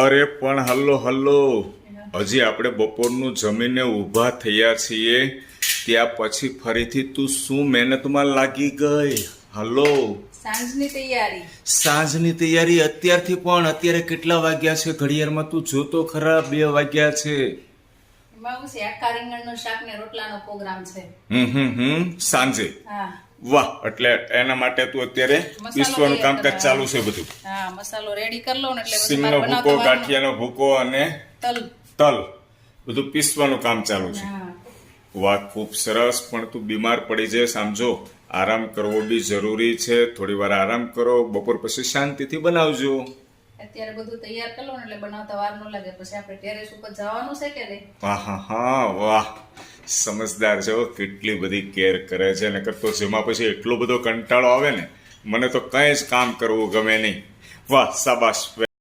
અરે પણ hello hello, હજી આપણે બપોરનું જમીને ઊભા થયા છીએ ત્યાં પછી ફરીથી તું શું મહેનતમાં લાગી ગઈ? હલ્લો, સાંજની તૈયારી અત્યારથી? પણ અત્યારે કેટલા વાગ્યા છે ઘડિયાળમાં? તું જોતો ખરા, 2 વાગ્યા છે. સાંજે? વાહ, એટલે એના માટે તું અત્યારે પીસવાનું કામકાજ ચાલુ છે બધું? મસાલો રેડી કરી લો ને એટલે સિંગનો ભૂકો, ગાંઠિયાનો ભૂકો અને તલ બધું પીસવાનું કામ ચાલુ છે. વાહ, ખૂબ સરસ. પણ તું બીમાર પડી જાય, સમજો. આરામ કરવો બી જરૂરી છે. થોડી વાર આરામ કરો, બપોર પછી શાંતિથી બનાવજો. અત્યારે બધું તૈયાર કરી લો ને એટલે બનાવતા વાર ન લાગે. પછી આપણે ટેરેસ ઉપર જવાનું છે કે નહીં? હા, વાહ, સમજદાર છે. કેટલી બધી કેર કરે છે. ને કરતો જેમાં પછી એટલો બધો કંટાળો આવે ને, મને તો કઈ જ કામ કરવું ગમે નહીં. વાહ, શાબાશ.